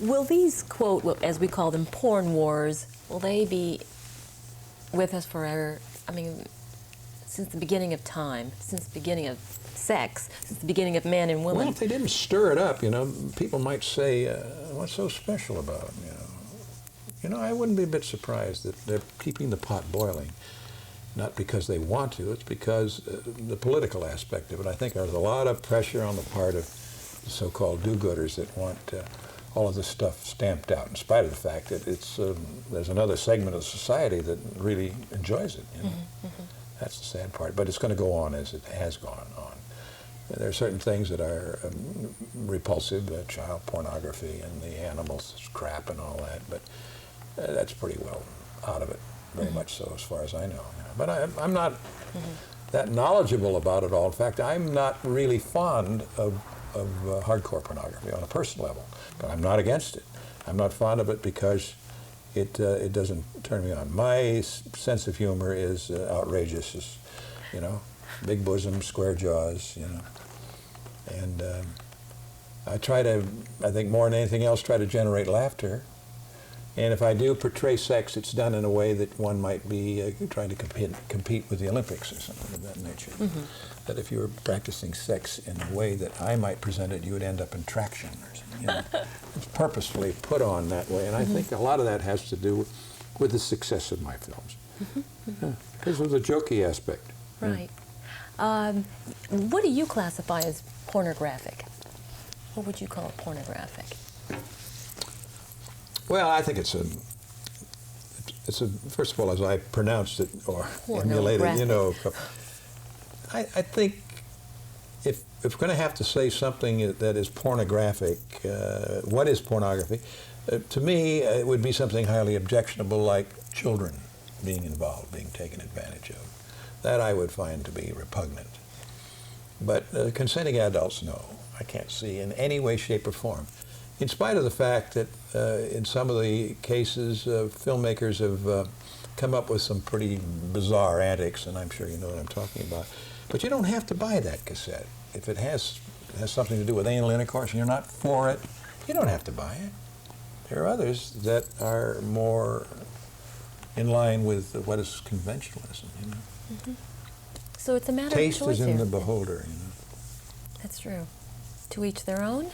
Will these, quote, as we call them, porn wars, will they be with us forever? I mean, since the beginning of time, since the beginning of sex, since the beginning of man and woman. Well, if they didn't stir it up, you know, people might say, what's so special about them, you know? You know, I wouldn't be a bit surprised that they're keeping the pot boiling. Not because they want to, it's because the political aspect of it. I think there's a lot of pressure on the part of the so-called do-gooders that want all of this stuff stamped out, in spite of the fact that it's there's another segment of society that really enjoys it. You know? That's the sad part. But it's going to go on as it has gone on. There are certain things that are repulsive, child pornography and the animals crap and all that, but that's pretty well out of it, very much so as far as I know. You know. But I'm not that knowledgeable about it all. In fact, I'm not really fond of hardcore pornography on a personal level, but I'm not against it. I'm not fond of it because it doesn't turn me on. My sense of humor is outrageous, you know, big bosom, square jaws, you know, and I try to, I think more than anything else, try to generate laughter. And if I do portray sex, it's done in a way that one might be trying to compete with the Olympics or something of that nature. That if you were practicing sex in a way that I might present it, you would end up in traction or something. You know? It's purposefully put on that way, and I think a lot of that has to do with the success of my films. Because of the jokey aspect. Right. What do you classify as pornographic? What would you call pornographic? Well, I think it's a, first of all, as I pronounced it, or emulated, you know, I think if we're going to have to say something that is pornographic, what is pornography? To me, it would be something highly objectionable like children being involved, being taken advantage of. That I would find to be repugnant. But consenting adults, no. I can't see in any way, shape, or form. In spite of the fact that in some of the cases, filmmakers have come up with some pretty bizarre antics, and I'm sure you know what I'm talking about. But you don't have to buy that cassette. If it has something to do with anal intercourse and you're not for it, you don't have to buy it. There are others that are more in line with what is conventionalism, you know. So it's a matter Taste of choice is in here. the beholder, you know. That's true. To each their own,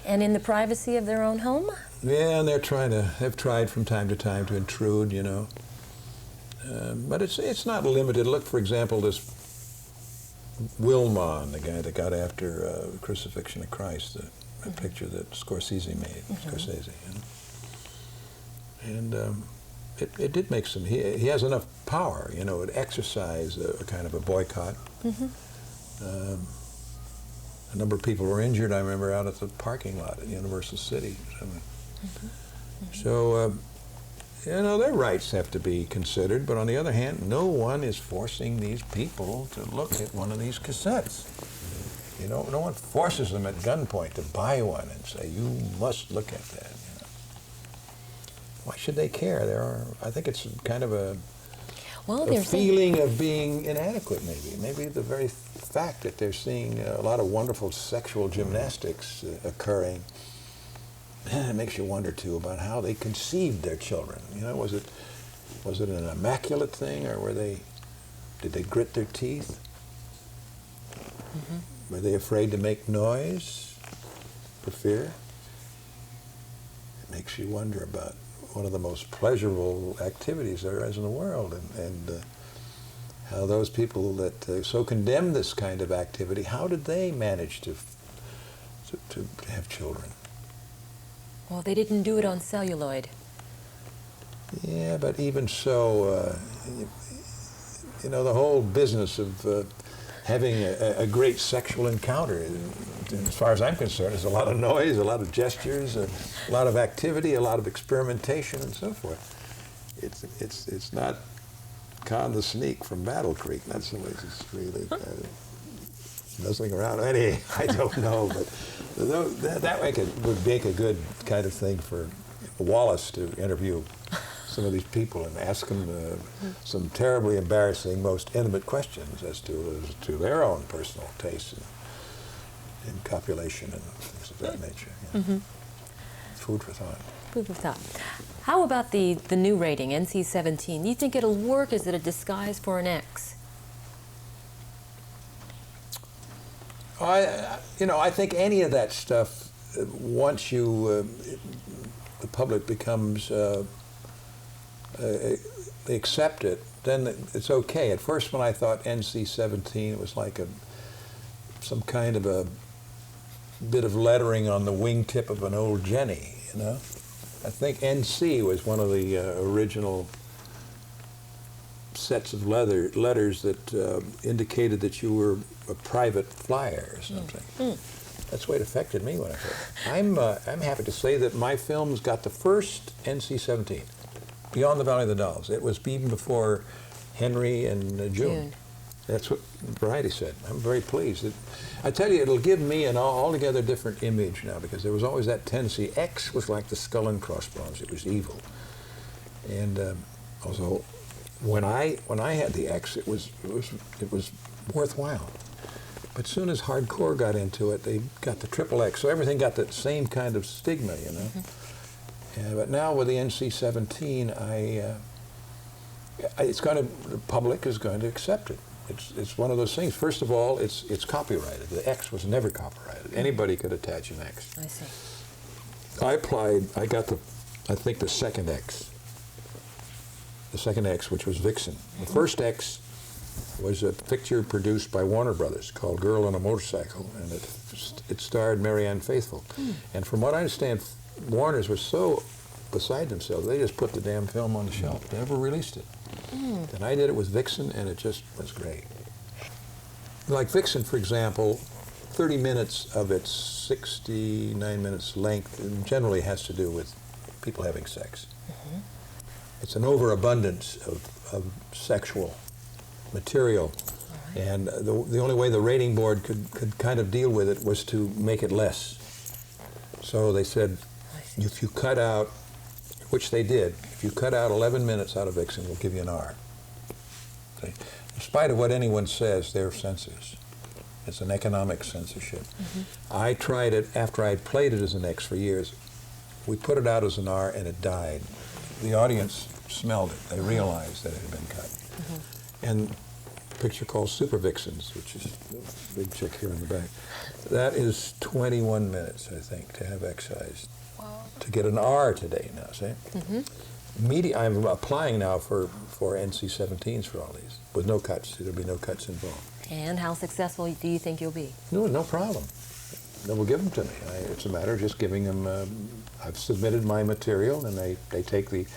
and in the privacy of their own home. Yeah, and they've tried from time to time to intrude, you know. But it's not limited. Look, for example, this Wilmon, the guy that got after Crucifixion of Christ, the picture that Scorsese made, Scorsese, you know. And it did make some, he has enough power, you know, to exercise a kind of a boycott. A number of people were injured, I remember, out at the parking lot at Universal City. So, you know, their rights have to be considered, but on the other hand, no one is forcing these people to look at one of these cassettes. You know, no one forces them at gunpoint to buy one and say, you must look at that. You know. Why should they care? I think it's kind of a feeling of being inadequate, maybe. Maybe the very fact that they're seeing a lot of wonderful sexual gymnastics occurring, it makes you wonder, too, about how they conceived their children. You know, was it an immaculate thing, or did they grit their teeth? Were they afraid to make noise for fear? It makes you wonder about one of the most pleasurable activities there is in the world, and how those people that so condemn this kind of activity, how did they manage to have children? Well, they didn't do it on celluloid. Yeah, but even so, you know, the whole business of having a great sexual encounter, as far as I'm concerned, is a lot of noise, a lot of gestures, a lot of activity, a lot of experimentation, and so forth. It's not Con the Sneak from Battle Creek. That's the way it's really nuzzling around. Anyway, I don't know, but that would make a good kind of thing for Wallace to interview some of these people and ask them some terribly embarrassing, most intimate questions as to their own personal tastes in copulation and things of that nature. Yeah. food for thought. Food for thought. How about the new rating, NC-17? Do you think it'll work? Is it a disguise for an X? I think any of that stuff, once the public becomes, they accept it, then it's okay. At first, when I thought NC-17, it was like some kind of a bit of lettering on the wingtip of an old Jenny, I think NC was one of the original sets of letters that indicated that you were a private flyer or something. That's the way it affected me when I heard it. I'm happy to say that my films got the first NC-17, Beyond the Valley of the Dolls. It was even before Henry and June. That's what Variety said. I'm very pleased. I tell you, it'll give me an altogether different image now, because there was always that tendency. X was like the skull and crossbones. It was evil. And also, when I had the X, it was worthwhile. But soon as hardcore got into it, they got the triple X, so everything got that same kind of stigma, But now with the NC-17, the public is going to accept it. It's one of those things. First of all, it's copyrighted. The X was never copyrighted. Anybody could attach an X. I see. I got the second X. The second X, which was Vixen. The first X was a picture produced by Warner Brothers called Girl on a Motorcycle, and it starred Marianne Faithfull. And from what I understand, Warners were so beside themselves, they just put the damn film on the shelf. They never released it. And I did it with Vixen, and it just was great. Like Vixen, for example, 30 minutes of its 69 minutes length generally has to do with people having sex. It's an overabundance of sexual material. And the only way the rating board could kind of deal with it was to make it less. So they said, if you cut out, which they did, if you cut out 11 minutes out of Vixen, we'll give you an R. See? In spite of what anyone says, they're censors. It's an economic censorship. I tried it after I'd played it as an X for years. We put it out as an R, and it died. The audience smelled it. They realized that it had been cut. And a picture called Super Vixens, which is the big chick here in the back, that is 21 minutes, I think, to have excised. To get an R today now, see? I'm applying now for NC-17s for all these, with no cuts. There'll be no cuts involved. And how successful do you think you'll be? No problem. They will give them to me. It's a matter of just giving them, I've submitted my material, and they take the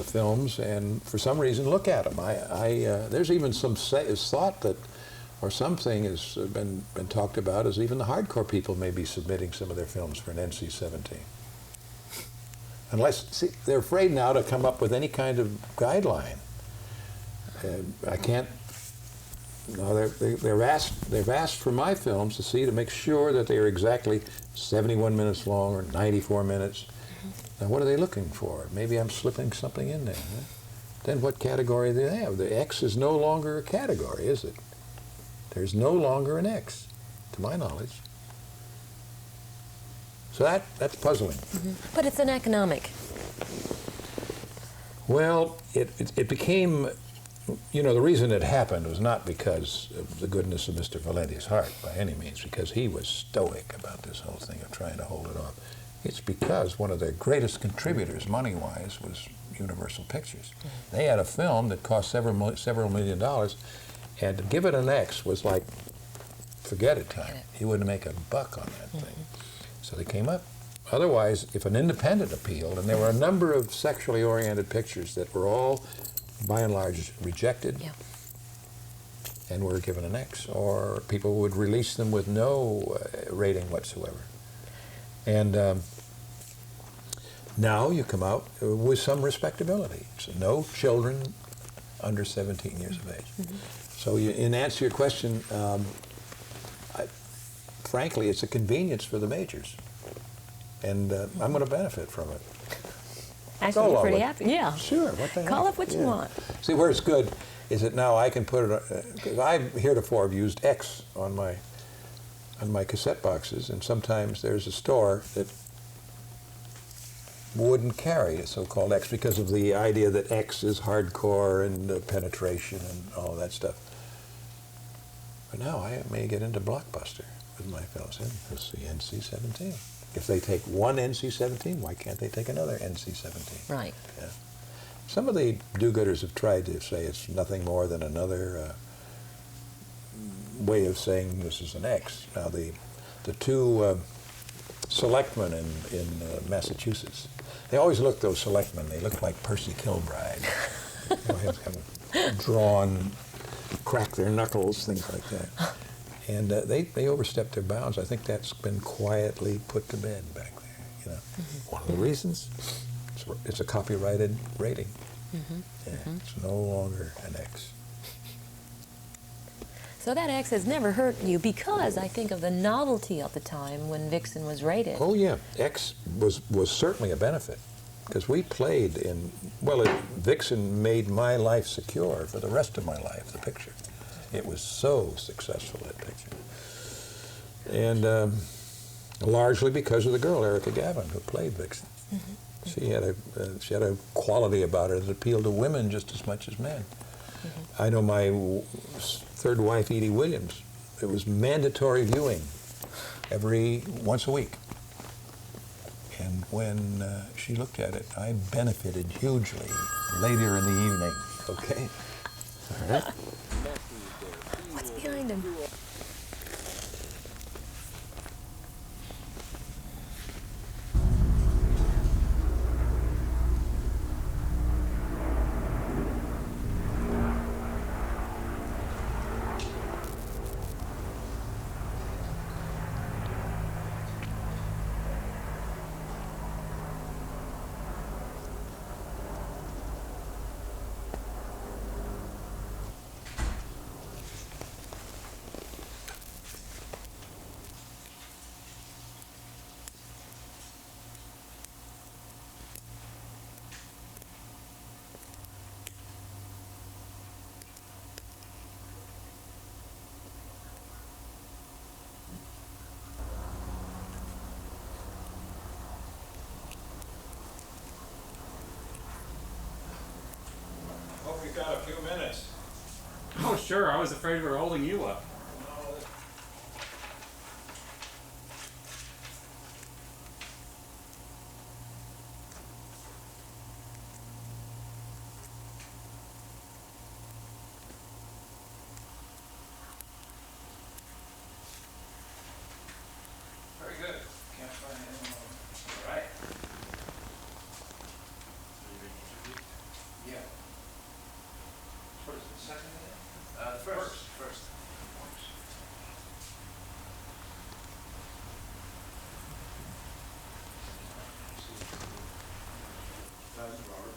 films and for some reason look at them. There's even some thought that, or something has been talked about, as even the hardcore people may be submitting some of their films for an NC-17. Unless, they're afraid now to come up with any kind of guideline. I can't, no, they've asked for my films to make sure that they are exactly 71 minutes long or 94 minutes. Now, what are they looking for? Maybe I'm slipping something in there. Then what category do they have? The X is no longer a category, is it? There's no longer an X, to my knowledge. So that's puzzling. But it's an economic. Well, it became, the reason it happened was not because of the goodness of Mr. Valenti's heart, by any means, because he was stoic about this whole thing of trying to hold it off. It's because one of their greatest contributors, money-wise, was Universal Pictures. They had a film that cost several $1 million, and to give it an X was like, forget it time. He wouldn't make a buck on that thing. So they came up. Otherwise, if an independent appealed, and there were a number of sexually oriented pictures that were all, by and large, rejected and were given an X, or people would release them with no rating whatsoever. And now you come out with some respectability. So no children under 17 years of age. So in answer to your question, frankly, it's a convenience for the majors. And I'm going to benefit from it. Actually, you're pretty happy. Yeah. Sure. What the heck? Call it what you want. See, where it's good is that now I can put it, because I heretofore have used X on my cassette boxes, and sometimes there's a store that wouldn't carry a so-called X because of the idea that X is hardcore and penetration and all that stuff. But now I may get into Blockbuster with my fellows in because the NC-17. If they take one NC-17, why can't they take another NC-17? Right. Yeah. Some of the do-gooders have tried to say it's nothing more than another way of saying this is an X. Now the two selectmen in Massachusetts, they always look, those selectmen, they look like Percy Kilbride. Have drawn, crack their knuckles, things like that. And they overstepped their bounds. I think that's been quietly put to bed back there. You know, one of the reasons it's a copyrighted rating. It's no longer an X. So that X has never hurt you because I think of the novelty at the time when Vixen was rated. Oh yeah, X was certainly a benefit because we played in, well, Vixen made my life secure for the rest of my life, the picture. It was so successful, that picture. And largely because of the girl, Erica Gavin, who played Vixen. She had a quality about her that appealed to women just as much as men. I know my third wife, Edie Williams, it was mandatory viewing once a week. And when she looked at it, I benefited hugely later in the evening. Okay? All right? What's behind him? Hope we got a few minutes. Oh, sure. I was afraid we were holding you up. Very good. Can't find anyone. All right. Yeah. What is it, second minute? First. Robert.